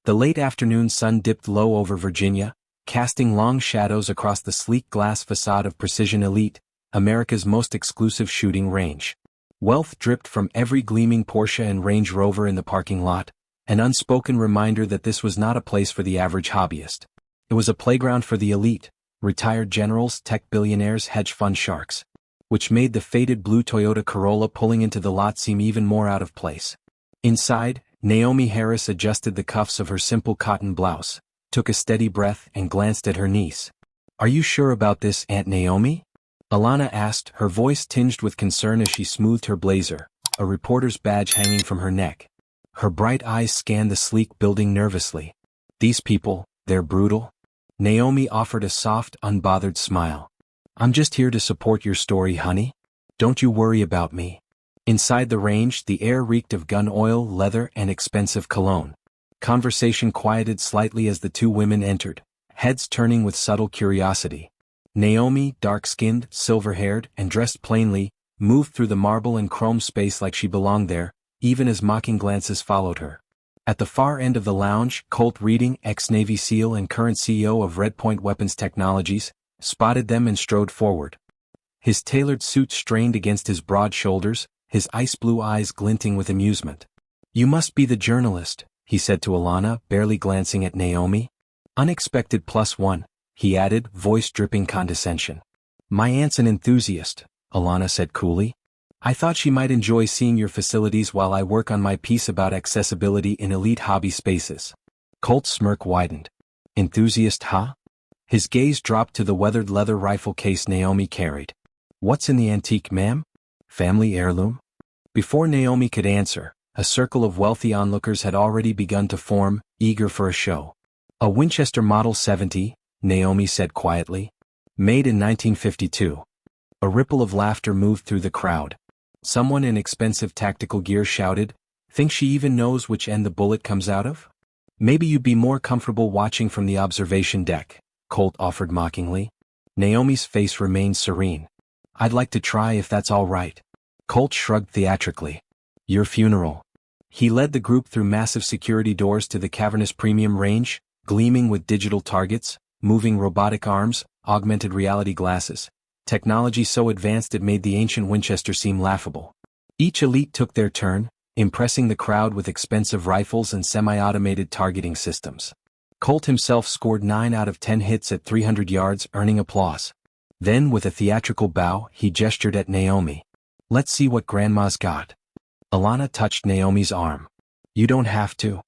The late afternoon sun dipped low over Virginia, casting long shadows across the sleek glass facade of Precision Elite, America's most exclusive shooting range. Wealth dripped from every gleaming Porsche and Range Rover in the parking lot, an unspoken reminder that this was not a place for the average hobbyist. It was a playground for the elite, retired generals, tech billionaires, hedge fund sharks, which made the faded blue Toyota Corolla pulling into the lot seem even more out of place. Inside, Naomi Harris adjusted the cuffs of her simple cotton blouse, took a steady breath and glanced at her niece. "Are you sure about this, Aunt Naomi?" Alana asked, her voice tinged with concern as she smoothed her blazer, a reporter's badge hanging from her neck. Her bright eyes scanned the sleek building nervously. "These people, they're brutal?" Naomi offered a soft, unbothered smile. "I'm just here to support your story, honey. Don't you worry about me." Inside the range, the air reeked of gun oil, leather, and expensive cologne. Conversation quieted slightly as the two women entered, heads turning with subtle curiosity. Naomi, dark-skinned, silver-haired, and dressed plainly, moved through the marble and chrome space like she belonged there, even as mocking glances followed her. At the far end of the lounge, Colt Reading, ex-Navy SEAL and current CEO of Red Point Weapons Technologies, spotted them and strode forward. His tailored suit strained against his broad shoulders, his ice-blue eyes glinting with amusement. "You must be the journalist," he said to Alana, barely glancing at Naomi. "Unexpected +1, he added, voice dripping condescension. "My aunt's an enthusiast," Alana said coolly. "I thought she might enjoy seeing your facilities while I work on my piece about accessibility in elite hobby spaces." Colt's smirk widened. "Enthusiast, huh?" His gaze dropped to the weathered leather rifle case Naomi carried. "What's in the antique, ma'am? Family heirloom?" Before Naomi could answer, a circle of wealthy onlookers had already begun to form, eager for a show. "A Winchester Model 70, Naomi said quietly. "Made in 1952. A ripple of laughter moved through the crowd. Someone in expensive tactical gear shouted, "Think she even knows which end the bullet comes out of?" "Maybe you'd be more comfortable watching from the observation deck," Colt offered mockingly. Naomi's face remained serene. "I'd like to try if that's all right." Colt shrugged theatrically. "Your funeral." He led the group through massive security doors to the cavernous premium range, gleaming with digital targets, moving robotic arms, augmented reality glasses, technology so advanced it made the ancient Winchester seem laughable. Each elite took their turn, impressing the crowd with expensive rifles and semi-automated targeting systems. Colt himself scored 9 out of 10 hits at 300 yards, earning applause. Then, with a theatrical bow, he gestured at Naomi. "Let's see what Grandma's got." Alana touched Naomi's arm. "You don't have to."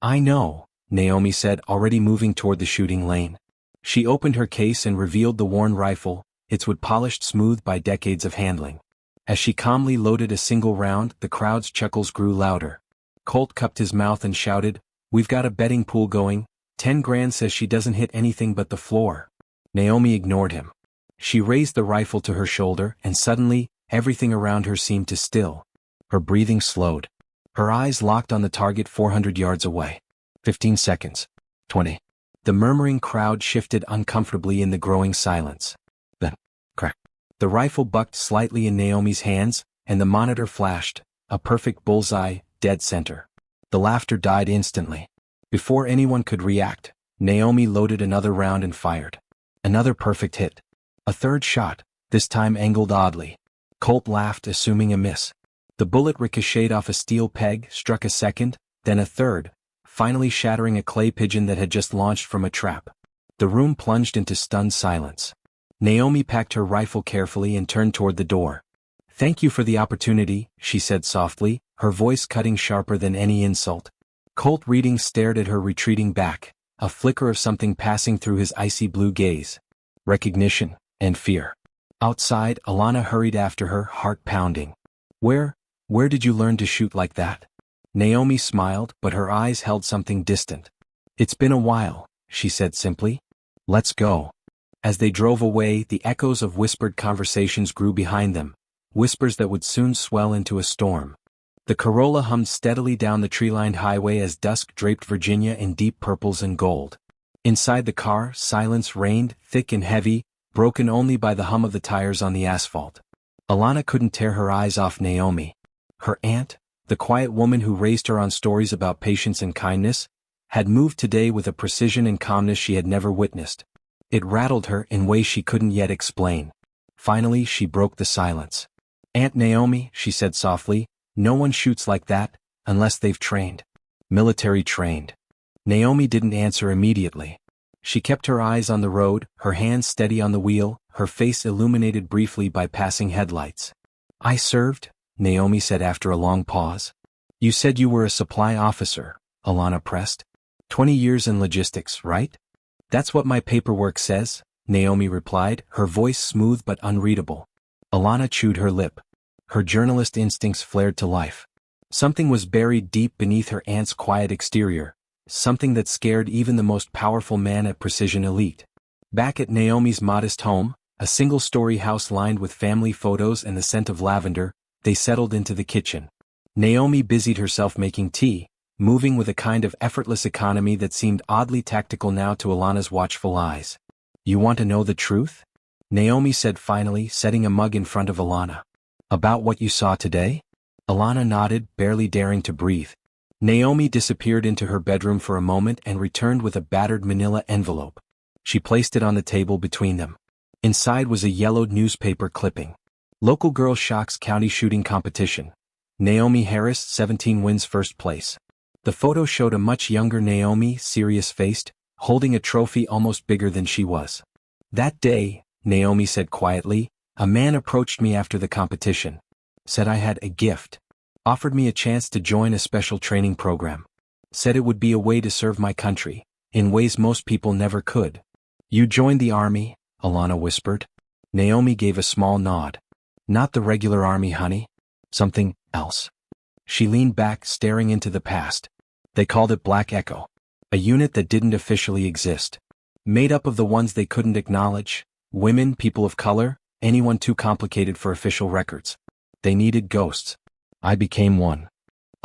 "I know," Naomi said, already moving toward the shooting lane. She opened her case and revealed the worn rifle, its wood polished smooth by decades of handling. As she calmly loaded a single round, the crowd's chuckles grew louder. Colt cupped his mouth and shouted, "We've got a betting pool going. 10 grand says she doesn't hit anything but the floor." Naomi ignored him. She raised the rifle to her shoulder, and suddenly, everything around her seemed to still. Her breathing slowed. Her eyes locked on the target 400 yards away. 15 seconds. 20. The murmuring crowd shifted uncomfortably in the growing silence. Then, crack. The rifle bucked slightly in Naomi's hands, and the monitor flashed, a perfect bullseye, dead center. The laughter died instantly. Before anyone could react, Naomi loaded another round and fired. Another perfect hit. A third shot, this time angled oddly. Colt laughed, assuming a miss. The bullet ricocheted off a steel peg, struck a second, then a third, finally shattering a clay pigeon that had just launched from a trap. The room plunged into stunned silence. Naomi packed her rifle carefully and turned toward the door. "Thank you for the opportunity," she said softly, her voice cutting sharper than any insult. Colt Reading stared at her retreating back, a flicker of something passing through his icy blue gaze. Recognition and fear. Outside, Alana hurried after her, heart pounding. Where did you learn to shoot like that?" Naomi smiled, but her eyes held something distant. "It's been a while," she said simply. "Let's go." As they drove away, the echoes of whispered conversations grew behind them, whispers that would soon swell into a storm. The Corolla hummed steadily down the tree-lined highway as dusk draped Virginia in deep purples and gold. Inside the car, silence reigned, thick and heavy, broken only by the hum of the tires on the asphalt. Alana couldn't tear her eyes off Naomi. Her aunt, the quiet woman who raised her on stories about patience and kindness, had moved today with a precision and calmness she had never witnessed. It rattled her in ways she couldn't yet explain. Finally, she broke the silence. "Aunt Naomi," she said softly, "no one shoots like that, unless they've trained. Military trained." Naomi didn't answer immediately. She kept her eyes on the road, her hands steady on the wheel, her face illuminated briefly by passing headlights. "I served," Naomi said after a long pause. "You said you were a supply officer," Alana pressed. 20 years in logistics, right?" "That's what my paperwork says," Naomi replied, her voice smooth but unreadable. Alana chewed her lip. Her journalist instincts flared to life. Something was buried deep beneath her aunt's quiet exterior, something that scared even the most powerful man at Precision Elite. Back at Naomi's modest home, a single-story house lined with family photos and the scent of lavender, they settled into the kitchen. Naomi busied herself making tea, moving with a kind of effortless economy that seemed oddly tactical now to Alana's watchful eyes. "You want to know the truth?" Naomi said finally, setting a mug in front of Alana. "About what you saw today?" Alana nodded, barely daring to breathe. Naomi disappeared into her bedroom for a moment and returned with a battered manila envelope. She placed it on the table between them. Inside was a yellowed newspaper clipping. "Local girl shocks county shooting competition. Naomi Harris, 17 wins first place." The photo showed a much younger Naomi, serious-faced, holding a trophy almost bigger than she was. "That day," Naomi said quietly, "a man approached me after the competition. Said I had a gift. Offered me a chance to join a special training program. Said it would be a way to serve my country, in ways most people never could." "You joined the army?" Alana whispered. Naomi gave a small nod. "Not the regular army, honey. Something else." She leaned back, staring into the past. "They called it Black Echo. A unit that didn't officially exist. Made up of the ones they couldn't acknowledge, women, people of color, anyone too complicated for official records. They needed ghosts. I became one."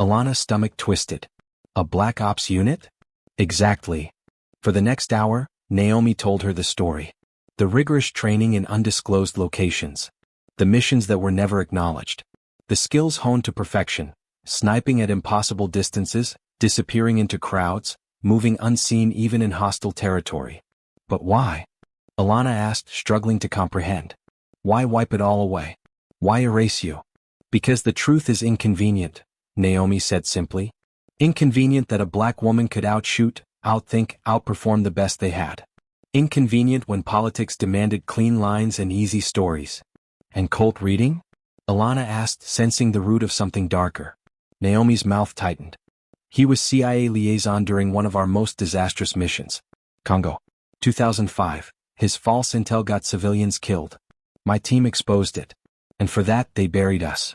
Alana's stomach twisted. "A Black Ops unit?" "Exactly." For the next hour, Naomi told her the story. The rigorous training in undisclosed locations. The missions that were never acknowledged. The skills honed to perfection. Sniping at impossible distances, disappearing into crowds, moving unseen even in hostile territory. "But why?" Alana asked, struggling to comprehend. "Why wipe it all away? Why erase you?" "Because the truth is inconvenient," Naomi said simply. "Inconvenient that a black woman could outshoot, outthink, outperform the best they had. Inconvenient when politics demanded clean lines and easy stories." "And Colt reading?" Alana asked, sensing the root of something darker. Naomi's mouth tightened. "He was CIA liaison during one of our most disastrous missions. Congo. 2005. His false intel got civilians killed. My team exposed it. And for that they buried us."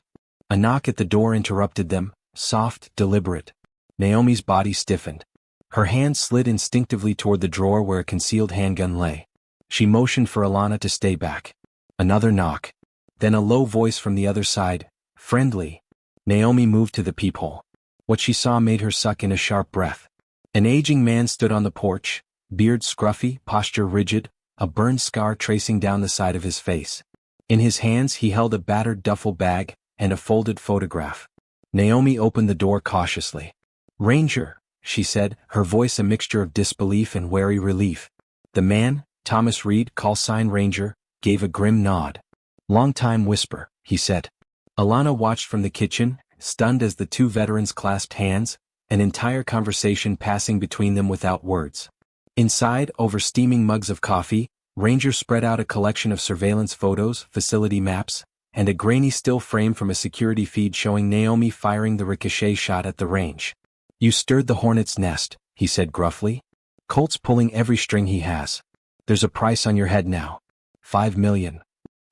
A knock at the door interrupted them, soft, deliberate. Naomi's body stiffened. Her hand slid instinctively toward the drawer where a concealed handgun lay. She motioned for Alana to stay back. Another knock. Then a low voice from the other side, friendly. Naomi moved to the peephole. What she saw made her suck in a sharp breath. An aging man stood on the porch, beard scruffy, posture rigid, a burned scar tracing down the side of his face. In his hands he held a battered duffel bag and a folded photograph. Naomi opened the door cautiously. "Ranger," she said, her voice a mixture of disbelief and wary relief. The man, Thomas Reed, call sign Ranger, gave a grim nod. "Long-time whisper," he said. Alana watched from the kitchen, stunned as the two veterans clasped hands, an entire conversation passing between them without words. Inside, over steaming mugs of coffee, Ranger spread out a collection of surveillance photos, facility maps, and a grainy still frame from a security feed showing Naomi firing the ricochet shot at the range. "You stirred the hornet's nest," he said gruffly. "Colt's pulling every string he has. There's a price on your head now. 5 million.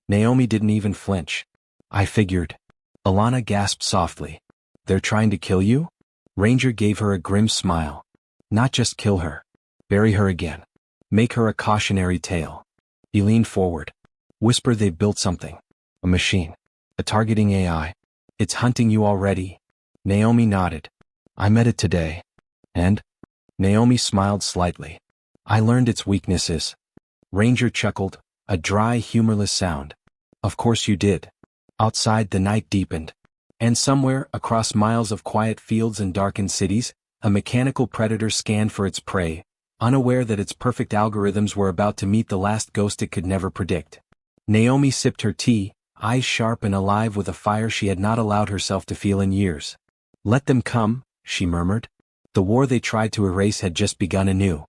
Naomi didn't even flinch. "I figured." Alana gasped softly. "They're trying to kill you?" Ranger gave her a grim smile. "Not just kill her. Bury her again. Make her a cautionary tale." He leaned forward. "Whisper they've built something. A machine. A targeting AI. It's hunting you already." Naomi nodded. "I met it today. And?" Naomi smiled slightly. "I learned its weaknesses." Ranger chuckled, a dry, humorless sound. "Of course you did." Outside the night deepened. And somewhere, across miles of quiet fields and darkened cities, A mechanical predator scanned for its prey, unaware that its perfect algorithms were about to meet the last ghost it could never predict. Naomi sipped her tea, eyes sharp and alive with a fire she had not allowed herself to feel in years. "Let them come," she murmured. The war they tried to erase had just begun anew.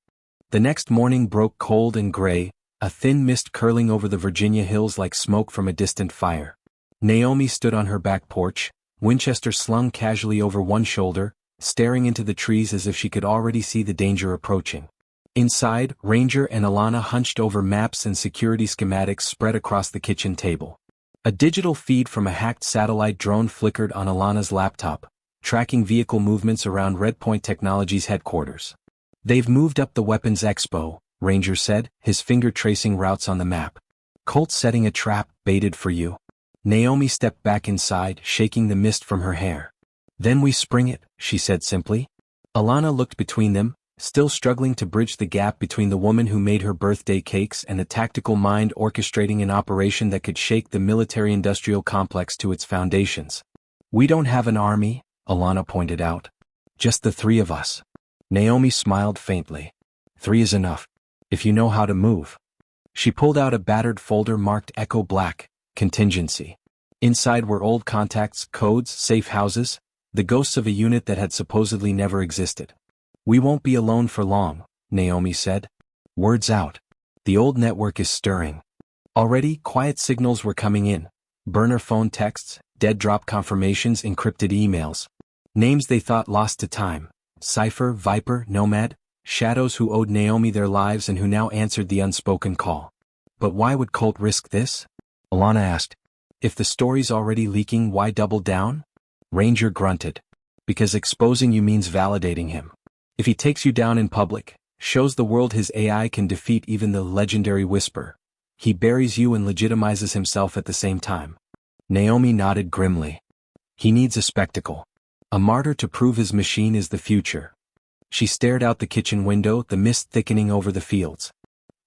The next morning broke cold and gray, a thin mist curling over the Virginia hills like smoke from a distant fire. Naomi stood on her back porch, Winchester slung casually over one shoulder, staring into the trees as if she could already see the danger approaching. Inside, Ranger and Alana hunched over maps and security schematics spread across the kitchen table. A digital feed from a hacked satellite drone flickered on Alana's laptop, tracking vehicle movements around Redpoint Technologies headquarters. "They've moved up the weapons expo," Ranger said, his finger tracing routes on the map. "Colt's setting a trap, baited for you." Naomi stepped back inside, shaking the mist from her hair. "Then we spring it," she said simply. Alana looked between them, still struggling to bridge the gap between the woman who made her birthday cakes and the tactical mind orchestrating an operation that could shake the military-industrial complex to its foundations. "We don't have an army," Alana pointed out. "Just the three of us." Naomi smiled faintly. "3 is enough. If you know how to move." She pulled out a battered folder marked Echo Black, Contingency. Inside were old contacts, codes, safe houses, the ghosts of a unit that had supposedly never existed. "We won't be alone for long," Naomi said. "Word's out. The old network is stirring." Already, quiet signals were coming in. Burner phone texts, dead drop confirmations, encrypted emails. Names they thought lost to time. Cypher, Viper, Nomad, shadows who owed Naomi their lives and who now answered the unspoken call. "But why would Colt risk this?" Alana asked. "If the story's already leaking, why double down?" Ranger grunted. "Because exposing you means validating him. If he takes you down in public, shows the world his AI can defeat even the legendary Whisper, he buries you and legitimizes himself at the same time." Naomi nodded grimly. "He needs a spectacle. A martyr to prove his machine is the future." She stared out the kitchen window, the mist thickening over the fields.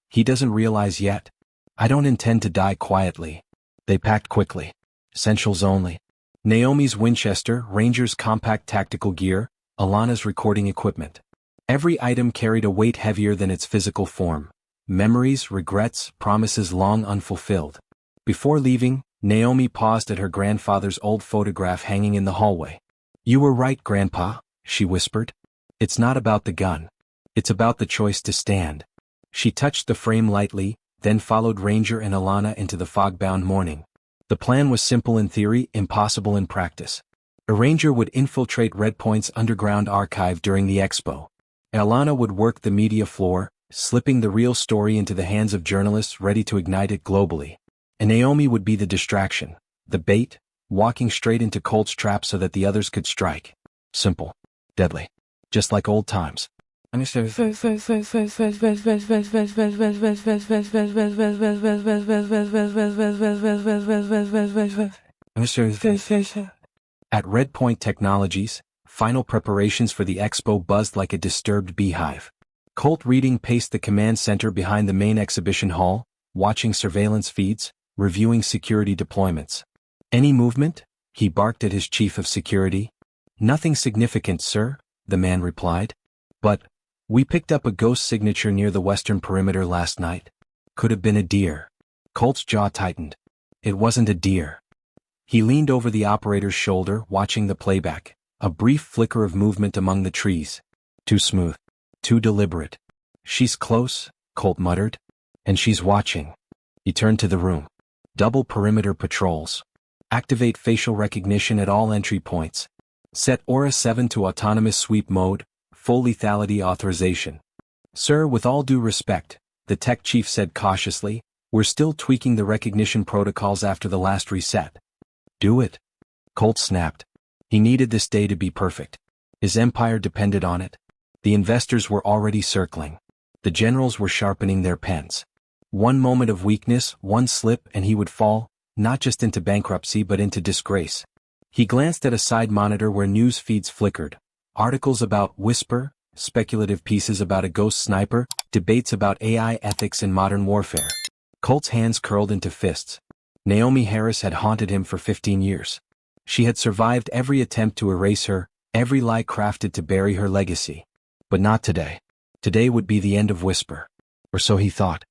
"He doesn't realize yet. I don't intend to die quietly." They packed quickly. Essentials only. Naomi's Winchester, Ranger's compact tactical gear, Alana's recording equipment. Every item carried a weight heavier than its physical form. Memories, regrets, promises long unfulfilled. Before leaving, Naomi paused at her grandfather's old photograph hanging in the hallway. "You were right, Grandpa," she whispered. "It's not about the gun. It's about the choice to stand." She touched the frame lightly, then followed Ranger and Alana into the fog-bound morning. The plan was simple in theory, impossible in practice. A Ranger would infiltrate Redpoint's underground archive during the expo. Alana would work the media floor, slipping the real story into the hands of journalists ready to ignite it globally. And Naomi would be the distraction, the bait, walking straight into Colt's trap so that the others could strike. Simple. Deadly. Just like old times. At Redpoint Technologies, final preparations for the expo buzzed like a disturbed beehive. Colt Reading paced the command center behind the main exhibition hall, watching surveillance feeds, reviewing security deployments. "Any movement?" he barked at his chief of security. "Nothing significant, sir," the man replied. "But we picked up a ghost signature near the western perimeter last night. Could have been a deer." Colt's jaw tightened. It wasn't a deer. He leaned over the operator's shoulder, watching the playback, a brief flicker of movement among the trees. Too smooth. Too deliberate. "She's close," Colt muttered. "And she's watching." He turned to the room. "Double perimeter patrols. Activate facial recognition at all entry points. Set Aura 7 to autonomous sweep mode, full lethality authorization." "Sir, with all due respect," the tech chief said cautiously, "we're still tweaking the recognition protocols after the last reset." "Do it." Colt snapped. He needed this day to be perfect. His empire depended on it. The investors were already circling. The generals were sharpening their pens. One moment of weakness, one slip, and he would fall, not just into bankruptcy but into disgrace. He glanced at a side monitor where news feeds flickered. Articles about Whisper, speculative pieces about a ghost sniper, debates about AI ethics in modern warfare. Colt's hands curled into fists. Naomi Harris had haunted him for 15 years. She had survived every attempt to erase her, Every lie crafted to bury her legacy. But not today. Today would be the end of Whisper. Or so he thought.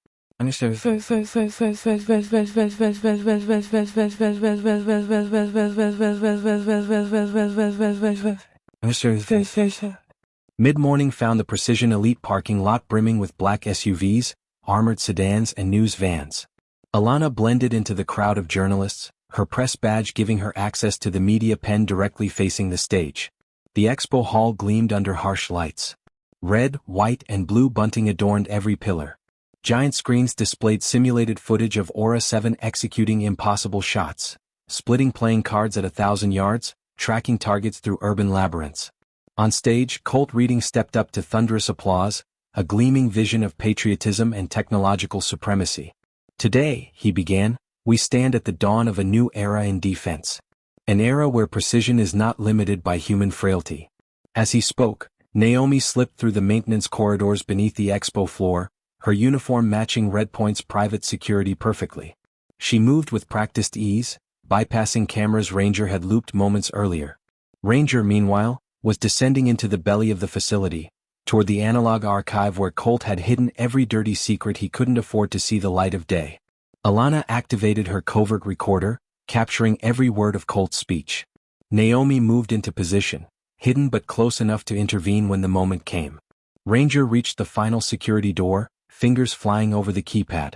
Mid-morning found the Precision Elite parking lot brimming with black SUVs, armored sedans and news vans. Alana blended into the crowd of journalists, her press badge giving her access to the media pen directly facing the stage. The expo hall gleamed under harsh lights. Red, white and blue bunting adorned every pillar. Giant screens displayed simulated footage of Aura 7 executing impossible shots, splitting playing cards at 1,000 yards, tracking targets through urban labyrinths. On stage, Colt Reading stepped up to thunderous applause, a gleaming vision of patriotism and technological supremacy. Today, he began, we stand at the dawn of a new era in defense. An era where precision is not limited by human frailty. As he spoke, Naomi slipped through the maintenance corridors beneath the expo floor, her uniform matching Redpoint's private security perfectly. She moved with practiced ease, bypassing cameras Ranger had looped moments earlier. Ranger, meanwhile, was descending into the belly of the facility, toward the analog archive where Colt had hidden every dirty secret he couldn't afford to see the light of day. Alana activated her covert recorder, capturing every word of Colt's speech. Naomi moved into position, hidden but close enough to intervene when the moment came. Ranger reached the final security door, fingers flying over the keypad.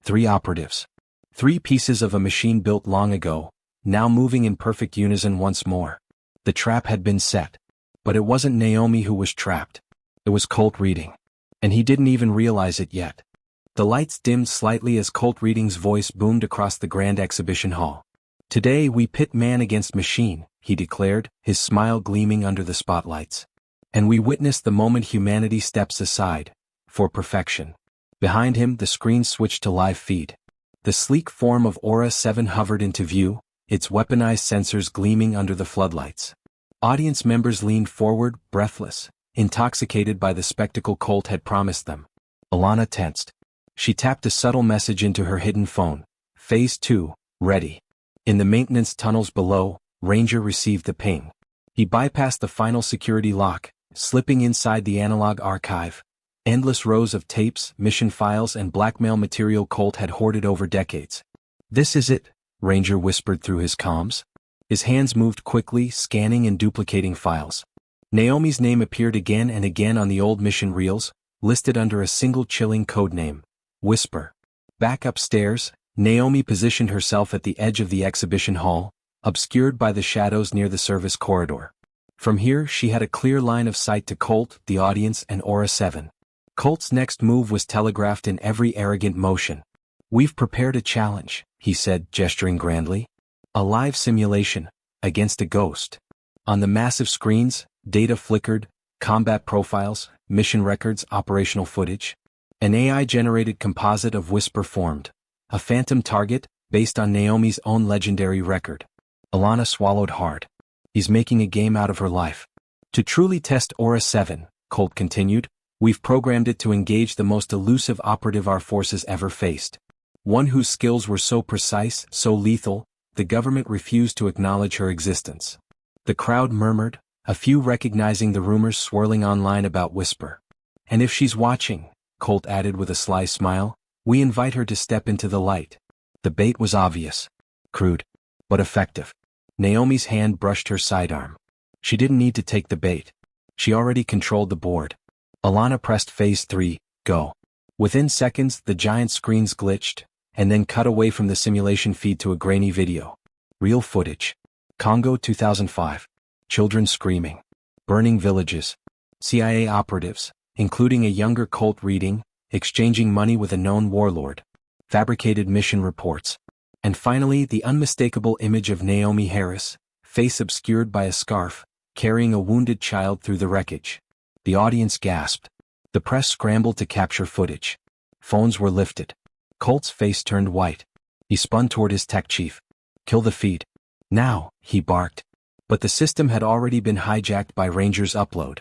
3 operatives. 3 pieces of a machine built long ago, now moving in perfect unison once more. The trap had been set. But it wasn't Naomi who was trapped. It was Colt Reading. And he didn't even realize it yet. The lights dimmed slightly as Colt Reading's voice boomed across the grand exhibition hall. Today we pit man against machine, he declared, his smile gleaming under the spotlights. And we witness the moment humanity steps aside, for perfection. Behind him the screen switched to live feed. The sleek form of Aura 7 hovered into view, its weaponized sensors gleaming under the floodlights. Audience members leaned forward, breathless, intoxicated by the spectacle Colt had promised them. Alana tensed. She tapped a subtle message into her hidden phone. Phase 2, ready. In the maintenance tunnels below, Ranger received the ping. He bypassed the final security lock, slipping inside the analog archive. Endless rows of tapes, mission files and blackmail material Colt had hoarded over decades. This is it, Ranger whispered through his comms. His hands moved quickly, scanning and duplicating files. Naomi's name appeared again and again on the old mission reels, listed under a single chilling code name. Whisper. Back upstairs, Naomi positioned herself at the edge of the exhibition hall, obscured by the shadows near the service corridor. From here she had a clear line of sight to Colt, the audience and Aura 7. Colt's next move was telegraphed in every arrogant motion. We've prepared a challenge, he said, gesturing grandly. A live simulation, against a ghost. On the massive screens, data flickered, combat profiles, mission records, operational footage. An AI-generated composite of Whisper formed. A phantom target, based on Naomi's own legendary record. Alana swallowed hard. He's making a game out of her life. To truly test Aura 7, Colt continued, we've programmed it to engage the most elusive operative our forces ever faced. One whose skills were so precise, so lethal, the government refused to acknowledge her existence. The crowd murmured, a few recognizing the rumors swirling online about Whisper. And if she's watching, Colt added with a sly smile, we invite her to step into the light. The bait was obvious. Crude. But effective. Naomi's hand brushed her sidearm. She didn't need to take the bait. She already controlled the board. Alana pressed phase 3, go. Within seconds, the giant screens glitched, and then cut away from the simulation feed to a grainy video. Real footage. Congo 2005. Children screaming. Burning villages. CIA operatives, including a younger Colt Reading, exchanging money with a known warlord. Fabricated mission reports. And finally the unmistakable image of Naomi Harris, face obscured by a scarf, carrying a wounded child through the wreckage. The audience gasped. The press scrambled to capture footage. Phones were lifted. Colt's face turned white. He spun toward his tech chief. Kill the feed. Now, he barked. But the system had already been hijacked by Ranger's upload.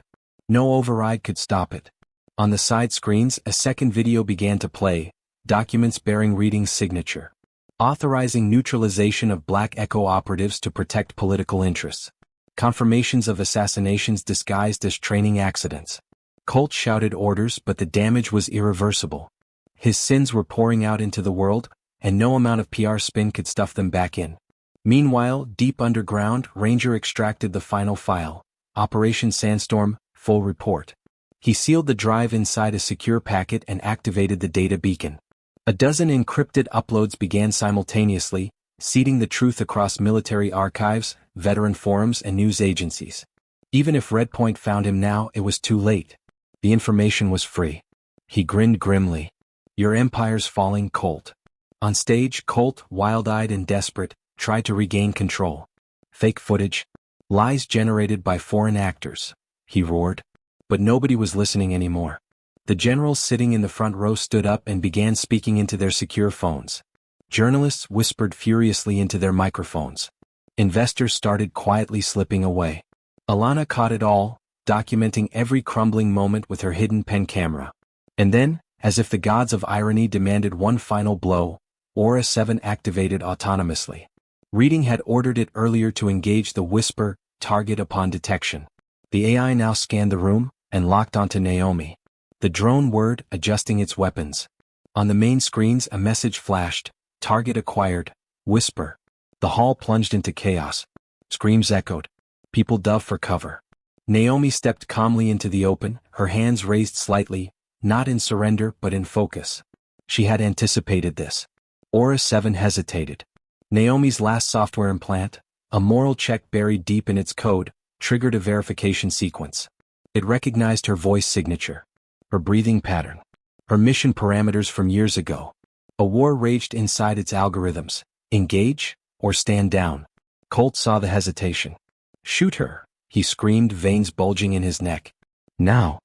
No override could stop it. On the side screens, a second video began to play, documents bearing Reading's signature. Authorizing neutralization of Black Echo operatives to protect political interests. confirmations of assassinations disguised as training accidents. Colt shouted orders, but the damage was irreversible. His sins were pouring out into the world, and no amount of PR spin could stuff them back in. Meanwhile, deep underground, Ranger extracted the final file. Operation Sandstorm, full report. He sealed the drive inside a secure packet and activated the data beacon. A dozen encrypted uploads began simultaneously, seeding the truth across military archives, veteran forums, and news agencies. Even if Redpoint found him now, it was too late. The information was free. He grinned grimly. Your empire's falling, Colt. On stage, Colt, wild-eyed and desperate, tried to regain control. Fake footage. Lies generated by foreign actors. He roared. But nobody was listening anymore. The generals sitting in the front row stood up and began speaking into their secure phones. Journalists whispered furiously into their microphones. Investors started quietly slipping away. Alana caught it all, documenting every crumbling moment with her hidden pen camera. And then, as if the gods of irony demanded one final blow, Aura 7 activated autonomously. Reading had ordered it earlier to engage the Whisper target upon detection. The AI now scanned the room and locked onto Naomi. The drone whirred, adjusting its weapons. On the main screens, a message flashed. Target acquired. Whisper. The hall plunged into chaos. Screams echoed. People dove for cover. Naomi stepped calmly into the open, her hands raised slightly, not in surrender but in focus. She had anticipated this. Aura 7 hesitated. Naomi's last software implant, a moral check buried deep in its code, triggered a verification sequence. It recognized her voice signature, her breathing pattern, her mission parameters from years ago. A war raged inside its algorithms. Engage or stand down. Colt saw the hesitation. Shoot her, he screamed, veins bulging in his neck. Now.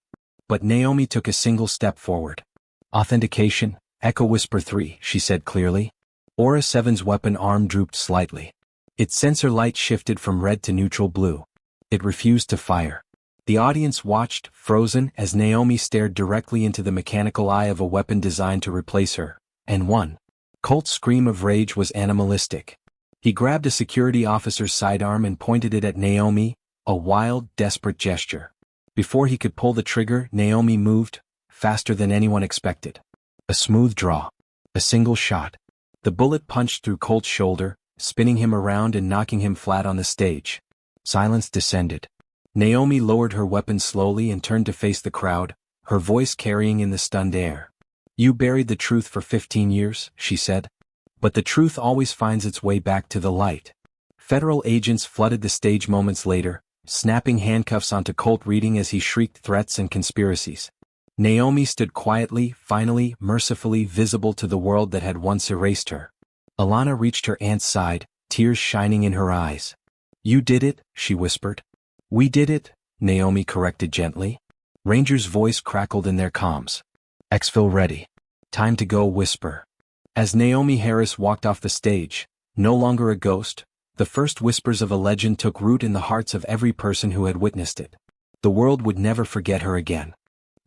But Naomi took a single step forward. Authentication, Echo Whisper 3, she said clearly. Aura 7's weapon arm drooped slightly. Its sensor light shifted from red to neutral blue. It refused to fire. The audience watched, frozen, as Naomi stared directly into the mechanical eye of a weapon designed to replace her. And won. Colt's scream of rage was animalistic. He grabbed a security officer's sidearm and pointed it at Naomi, a wild, desperate gesture. Before he could pull the trigger, Naomi moved, faster than anyone expected. A smooth draw. A single shot. The bullet punched through Colt's shoulder, spinning him around and knocking him flat on the stage. Silence descended. Naomi lowered her weapon slowly and turned to face the crowd, her voice carrying in the stunned air. You buried the truth for 15 years, she said. But the truth always finds its way back to the light. Federal agents flooded the stage moments later, snapping handcuffs onto Colt Reading as he shrieked threats and conspiracies. Naomi stood quietly, finally, mercifully visible to the world that had once erased her. Alana reached her aunt's side, tears shining in her eyes. You did it, she whispered. We did it, Naomi corrected gently. Ranger's voice crackled in their comms. Exfil ready. Time to go, Whisper. As Naomi Harris walked off the stage, no longer a ghost, the first whispers of a legend took root in the hearts of every person who had witnessed it. The world would never forget her again.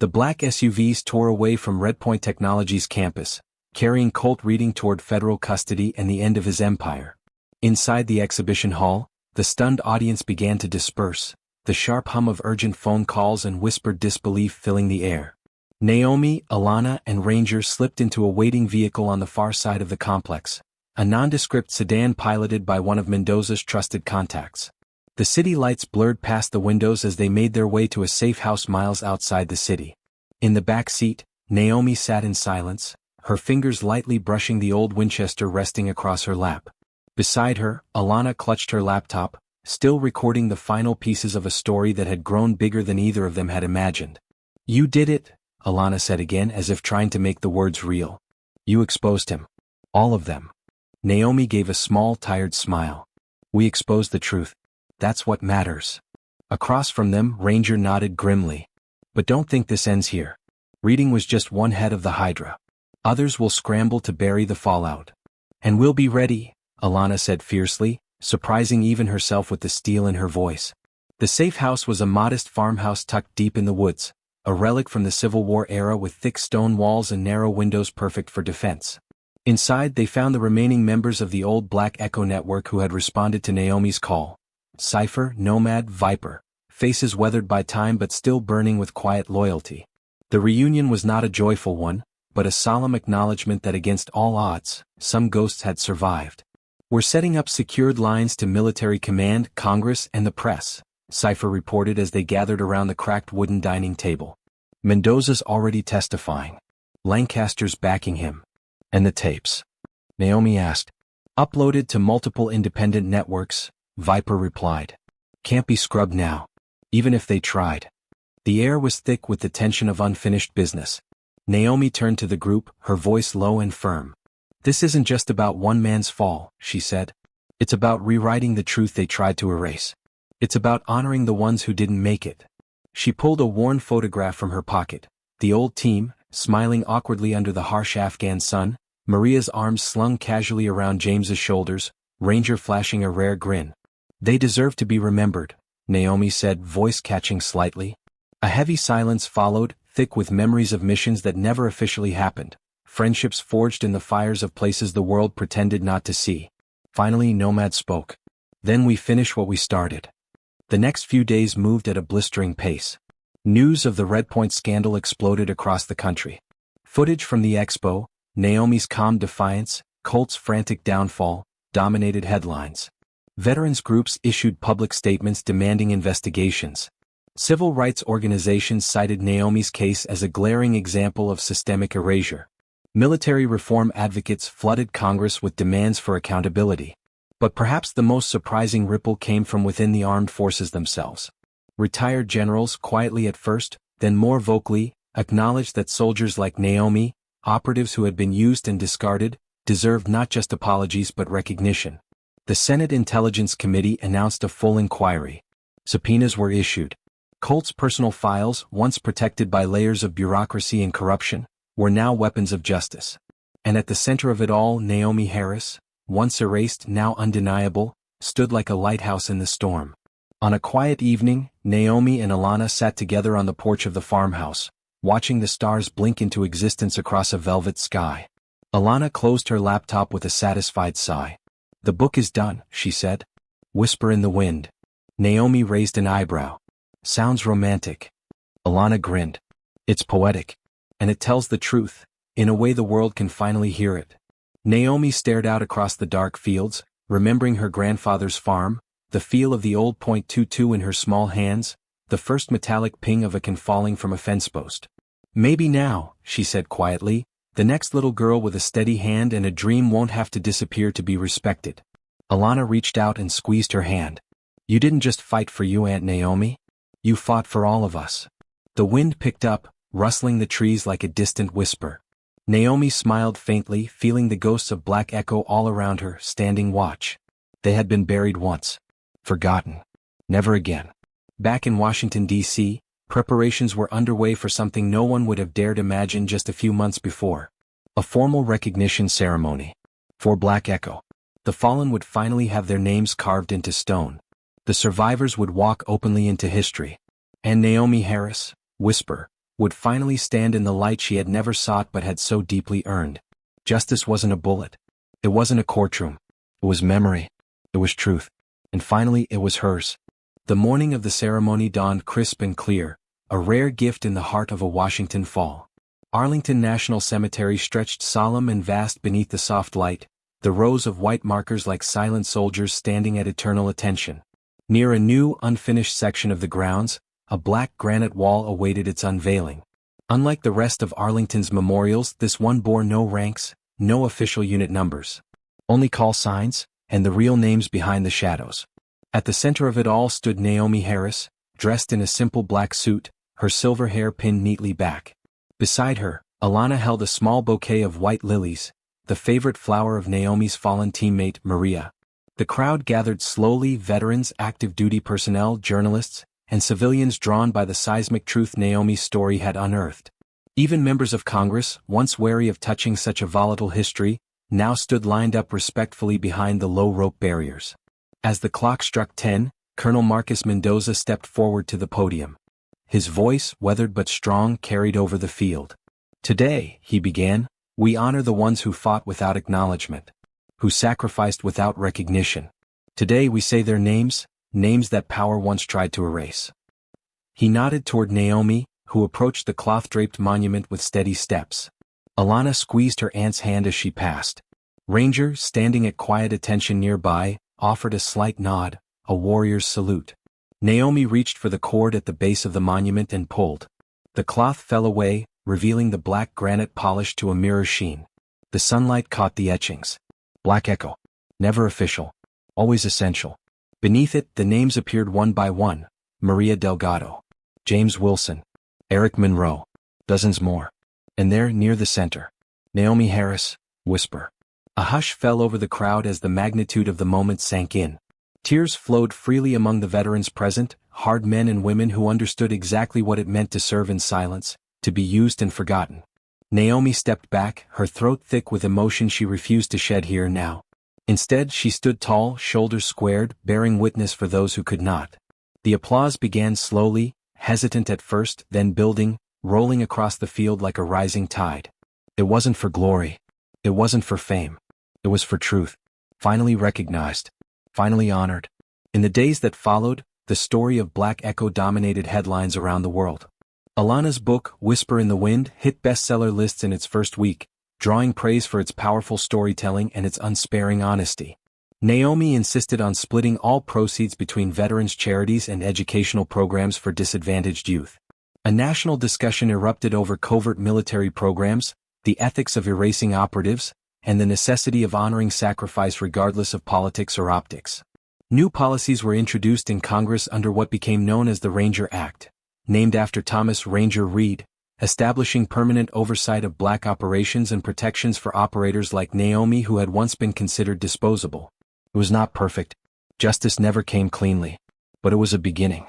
The black SUVs tore away from Redpoint Technologies campus, carrying Colt Reading toward federal custody and the end of his empire. Inside the exhibition hall, the stunned audience began to disperse, the sharp hum of urgent phone calls and whispered disbelief filling the air. Naomi, Alana, and Ranger slipped into a waiting vehicle on the far side of the complex, a nondescript sedan piloted by one of Mendoza's trusted contacts. The city lights blurred past the windows as they made their way to a safe house miles outside the city. In the back seat, Naomi sat in silence, her fingers lightly brushing the old Winchester resting across her lap. Beside her, Alana clutched her laptop, still recording the final pieces of a story that had grown bigger than either of them had imagined. You did it, Alana said again as if trying to make the words real. You exposed him. All of them. Naomi gave a small, tired smile. We exposed the truth. That's what matters. Across from them, Ranger nodded grimly. But don't think this ends here. Reading was just one head of the Hydra. Others will scramble to bury the fallout. And we'll be ready, Alana said fiercely, surprising even herself with the steel in her voice. The safe house was a modest farmhouse tucked deep in the woods, a relic from the Civil War era with thick stone walls and narrow windows perfect for defense. Inside they found the remaining members of the old Black Echo network who had responded to Naomi's call. Cypher, Nomad, Viper, faces weathered by time but still burning with quiet loyalty. The reunion was not a joyful one, but a solemn acknowledgement that against all odds, some ghosts had survived. "We're setting up secured lines to military command, Congress, and the press," Cypher reported as they gathered around the cracked wooden dining table. "Mendoza's already testifying. Lancaster's backing him." "And the tapes?" Naomi asked. "Uploaded to multiple independent networks," Viper replied. "Can't be scrubbed now. Even if they tried." The air was thick with the tension of unfinished business. Naomi turned to the group, her voice low and firm. "This isn't just about one man's fall," she said. "It's about rewriting the truth they tried to erase. It's about honoring the ones who didn't make it." She pulled a worn photograph from her pocket. The old team, smiling awkwardly under the harsh Afghan sun, Maria's arms slung casually around James's shoulders, Ranger flashing a rare grin. "They deserve to be remembered," Naomi said, voice catching slightly. A heavy silence followed, thick with memories of missions that never officially happened, friendships forged in the fires of places the world pretended not to see. Finally, Nomad spoke. "Then we finish what we started." The next few days moved at a blistering pace. News of the Red Point scandal exploded across the country. Footage from the expo, Naomi's calm defiance, Colt's frantic downfall, dominated headlines. Veterans groups issued public statements demanding investigations. Civil rights organizations cited Naomi's case as a glaring example of systemic erasure. Military reform advocates flooded Congress with demands for accountability. But perhaps the most surprising ripple came from within the armed forces themselves. Retired generals, quietly at first, then more vocally, acknowledged that soldiers like Naomi, operatives who had been used and discarded, deserved not just apologies but recognition. The Senate Intelligence Committee announced a full inquiry. Subpoenas were issued. Colt's personal files, once protected by layers of bureaucracy and corruption, were now weapons of justice. And at the center of it all, Naomi Harris, once erased, now undeniable, stood like a lighthouse in the storm. On a quiet evening, Naomi and Alana sat together on the porch of the farmhouse, watching the stars blink into existence across a velvet sky. Alana closed her laptop with a satisfied sigh. "The book is done," she said. "Whisper in the wind." Naomi raised an eyebrow. "Sounds romantic." Alana grinned. "It's poetic. And it tells the truth, in a way the world can finally hear it." Naomi stared out across the dark fields, remembering her grandfather's farm, the feel of the old .22 in her small hands, the first metallic ping of a can falling from a fence post. "Maybe now," she said quietly, "the next little girl with a steady hand and a dream won't have to disappear to be respected." Alana reached out and squeezed her hand. "You didn't just fight for you, Aunt Naomi. You fought for all of us." The wind picked up, rustling the trees like a distant whisper. Naomi smiled faintly, feeling the ghosts of Black Echo all around her, standing watch. They had been buried once. Forgotten. Never again. Back in Washington, D.C., preparations were underway for something no one would have dared imagine just a few months before. A formal recognition ceremony. For Black Echo. The fallen would finally have their names carved into stone. The survivors would walk openly into history. And Naomi Harris, Whisper, would finally stand in the light she had never sought but had so deeply earned. Justice wasn't a bullet. It wasn't a courtroom. It was memory. It was truth. And finally it was hers. The morning of the ceremony dawned crisp and clear, a rare gift in the heart of a Washington fall. Arlington National Cemetery stretched solemn and vast beneath the soft light, the rows of white markers like silent soldiers standing at eternal attention. Near a new, unfinished section of the grounds, a black granite wall awaited its unveiling. Unlike the rest of Arlington's memorials, this one bore no ranks, no official unit numbers. Only call signs, and the real names behind the shadows. At the center of it all stood Naomi Harris, dressed in a simple black suit, her silver hair pinned neatly back. Beside her, Alana held a small bouquet of white lilies, the favorite flower of Naomi's fallen teammate, Maria. The crowd gathered slowly, veterans, active duty personnel, journalists, and civilians drawn by the seismic truth Naomi's story had unearthed. Even members of Congress, once wary of touching such a volatile history, now stood lined up respectfully behind the low rope barriers. As the clock struck 10, Colonel Marcus Mendoza stepped forward to the podium. His voice, weathered but strong, carried over the field. "Today," he began, "we honor the ones who fought without acknowledgement, who sacrificed without recognition. Today we say their names, names that power once tried to erase. He nodded toward Naomi, who approached the cloth-draped monument with steady steps. Alana squeezed her aunt's hand as she passed. Ranger, standing at quiet attention nearby, offered a slight nod, a warrior's salute. Naomi reached for the cord at the base of the monument and pulled. The cloth fell away, revealing the black granite polish to a mirror sheen. The sunlight caught the etchings. Black Echo. Never official. Always essential. Beneath it, the names appeared one by one. Maria Delgado. James Wilson. Eric Monroe. Dozens more. And there, near the center, Naomi Harris, Whisper. A hush fell over the crowd as the magnitude of the moment sank in. Tears flowed freely among the veterans present, hard men and women who understood exactly what it meant to serve in silence, to be used and forgotten. Naomi stepped back, her throat thick with emotion she refused to shed here now. Instead, she stood tall, shoulders squared, bearing witness for those who could not. The applause began slowly, hesitant at first, then building, rolling across the field like a rising tide. It wasn't for glory. It wasn't for fame. It was for truth. Finally recognized. Finally honored. In the days that followed, the story of Black Echo dominated headlines around the world. Alana's book, Whisper in the Wind, hit bestseller lists in its first week, drawing praise for its powerful storytelling and its unsparing honesty. Naomi insisted on splitting all proceeds between veterans' charities and educational programs for disadvantaged youth. A national discussion erupted over covert military programs, the ethics of erasing operatives, and the necessity of honoring sacrifice regardless of politics or optics. New policies were introduced in Congress under what became known as the Ranger Act, named after Thomas Ranger Reed, establishing permanent oversight of black operations and protections for operators like Naomi who had once been considered disposable. It was not perfect. Justice never came cleanly. But it was a beginning.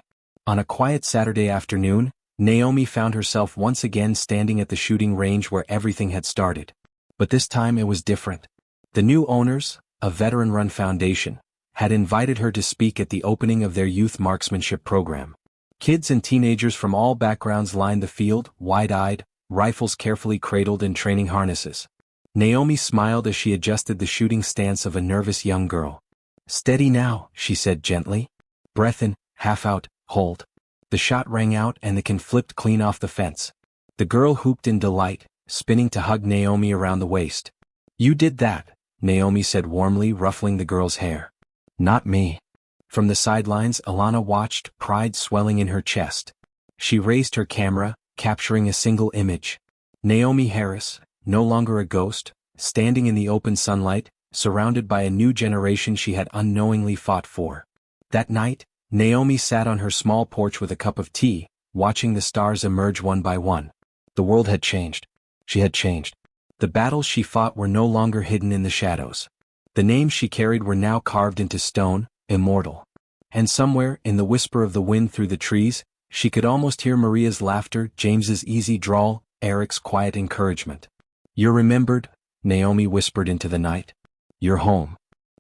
On a quiet Saturday afternoon, Naomi found herself once again standing at the shooting range where everything had started. But this time it was different. The new owners, a veteran-run foundation, had invited her to speak at the opening of their youth marksmanship program. Kids and teenagers from all backgrounds lined the field, wide-eyed, rifles carefully cradled in training harnesses. Naomi smiled as she adjusted the shooting stance of a nervous young girl. "Steady now," she said gently. "Breath in, half out, hold." The shot rang out and the can flipped clean off the fence. The girl whooped in delight, spinning to hug Naomi around the waist. "You did that," Naomi said warmly, ruffling the girl's hair. "Not me." From the sidelines, Alana watched, pride swelling in her chest. She raised her camera, capturing a single image. Naomi Harris, no longer a ghost, standing in the open sunlight, surrounded by a new generation she had unknowingly fought for. That night, Naomi sat on her small porch with a cup of tea, watching the stars emerge one by one. The world had changed. She had changed. The battles she fought were no longer hidden in the shadows. The names she carried were now carved into stone, immortal. And somewhere, in the whisper of the wind through the trees, she could almost hear Maria's laughter, James's easy drawl, Eric's quiet encouragement. "You're remembered," Naomi whispered into the night. "You're home."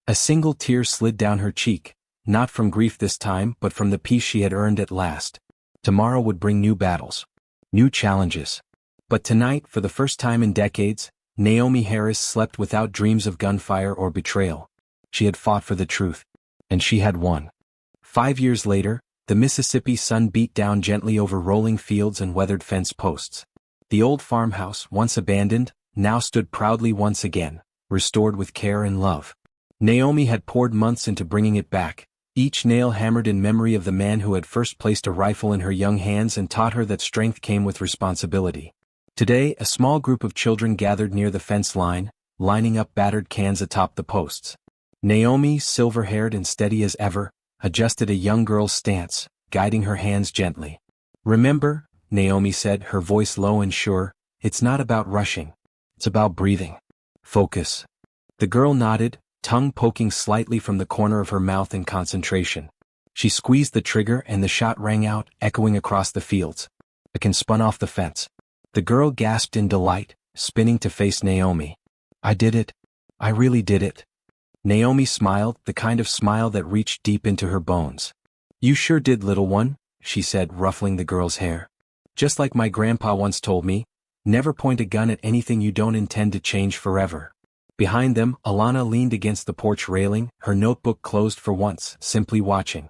A single tear slid down her cheek, not from grief this time but from the peace she had earned at last. Tomorrow would bring new battles. New challenges. But tonight, for the first time in decades, Naomi Harris slept without dreams of gunfire or betrayal. She had fought for the truth. And she had won. 5 years later, the Mississippi sun beat down gently over rolling fields and weathered fence posts. The old farmhouse, once abandoned, now stood proudly once again, restored with care and love. Naomi had poured months into bringing it back, each nail hammered in memory of the man who had first placed a rifle in her young hands and taught her that strength came with responsibility. Today, a small group of children gathered near the fence line, lining up battered cans atop the posts. Naomi, silver-haired and steady as ever, adjusted a young girl's stance, guiding her hands gently. "Remember," Naomi said, her voice low and sure, "it's not about rushing. It's about breathing. Focus." The girl nodded, tongue poking slightly from the corner of her mouth in concentration. She squeezed the trigger and the shot rang out, echoing across the fields. A can spun off the fence. The girl gasped in delight, spinning to face Naomi. "I did it. I really did it." Naomi smiled, the kind of smile that reached deep into her bones. "You sure did, little one," she said, ruffling the girl's hair. "Just like my grandpa once told me, never point a gun at anything you don't intend to change forever." Behind them, Alana leaned against the porch railing, her notebook closed for once, simply watching.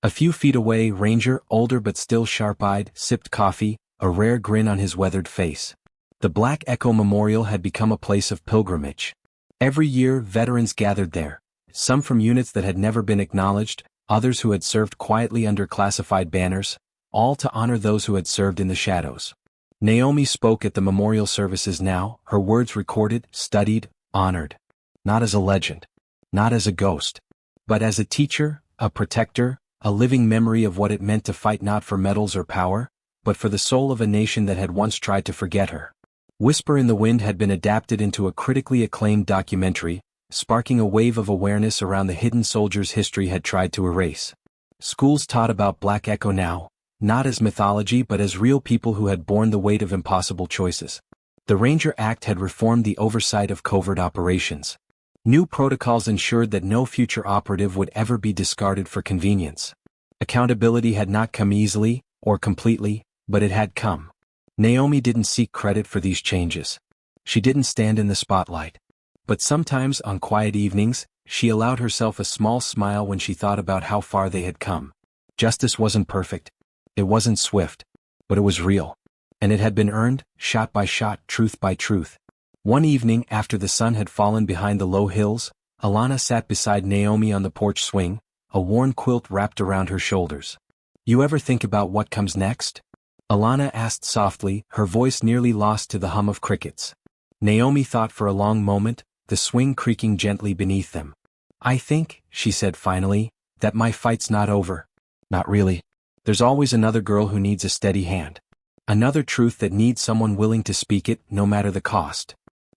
A few feet away, Ranger, older but still sharp-eyed, sipped coffee, a rare grin on his weathered face. The Black Echo Memorial had become a place of pilgrimage. Every year, veterans gathered there, some from units that had never been acknowledged, others who had served quietly under classified banners, all to honor those who had served in the shadows. Naomi spoke at the memorial services now, her words recorded, studied, honored. Not as a legend, not as a ghost, but as a teacher, a protector, a living memory of what it meant to fight not for medals or power, but for the soul of a nation that had once tried to forget her. Whisper in the Wind had been adapted into a critically acclaimed documentary, sparking a wave of awareness around the hidden soldiers history had tried to erase. Schools taught about Black Echo now, not as mythology but as real people who had borne the weight of impossible choices. The Ranger Act had reformed the oversight of covert operations. New protocols ensured that no future operative would ever be discarded for convenience. Accountability had not come easily, or completely, but it had come. Naomi didn't seek credit for these changes. She didn't stand in the spotlight. But sometimes, on quiet evenings, she allowed herself a small smile when she thought about how far they had come. Justice wasn't perfect. It wasn't swift. But it was real. And it had been earned, shot by shot, truth by truth. One evening, after the sun had fallen behind the low hills, Alana sat beside Naomi on the porch swing, a worn quilt wrapped around her shoulders. "You ever think about what comes next?" Alana asked softly, her voice nearly lost to the hum of crickets. Naomi thought for a long moment, the swing creaking gently beneath them. "I think," she said finally, "that my fight's not over." "Not really. There's always another girl who needs a steady hand. Another truth that needs someone willing to speak it, no matter the cost."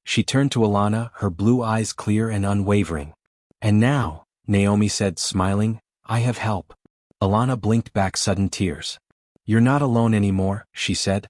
She turned to Alana, her blue eyes clear and unwavering. "And now," Naomi said, smiling, "I have help." Alana blinked back sudden tears. "You're not alone anymore," she said.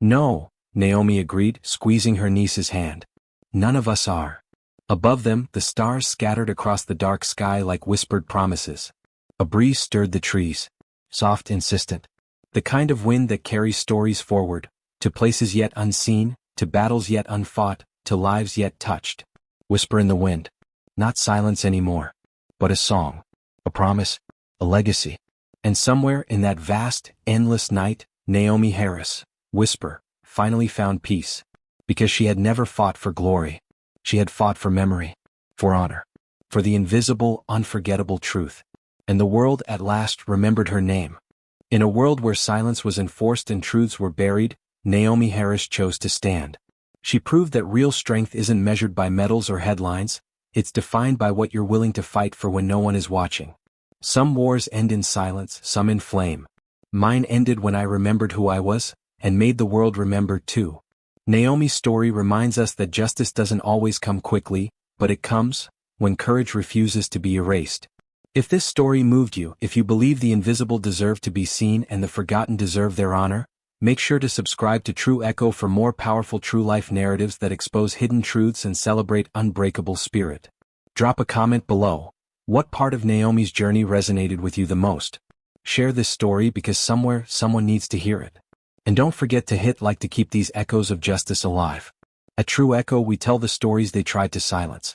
"No," Naomi agreed, squeezing her niece's hand. "None of us are." Above them, the stars scattered across the dark sky like whispered promises. A breeze stirred the trees. Soft, insistent. The kind of wind that carries stories forward, to places yet unseen, to battles yet unfought, to lives yet touched. Whisper in the wind. Not silence anymore, but a song, a promise, a legacy. And somewhere in that vast, endless night, Naomi Harris, Whisper, finally found peace. Because she had never fought for glory. She had fought for memory, for honor, for the invisible, unforgettable truth. And the world at last remembered her name. In a world where silence was enforced and truths were buried, Naomi Harris chose to stand. She proved that real strength isn't measured by medals or headlines, it's defined by what you're willing to fight for when no one is watching. Some wars end in silence, some in flame. Mine ended when I remembered who I was, and made the world remember too. Naomi's story reminds us that justice doesn't always come quickly, but it comes when courage refuses to be erased. If this story moved you, if you believe the invisible deserve to be seen and the forgotten deserve their honor, make sure to subscribe to True Echo for more powerful true life narratives that expose hidden truths and celebrate unbreakable spirit. Drop a comment below. What part of Naomi's journey resonated with you the most? Share this story because somewhere, someone needs to hear it. And don't forget to hit like to keep these echoes of justice alive. At True Echo, we tell the stories they tried to silence.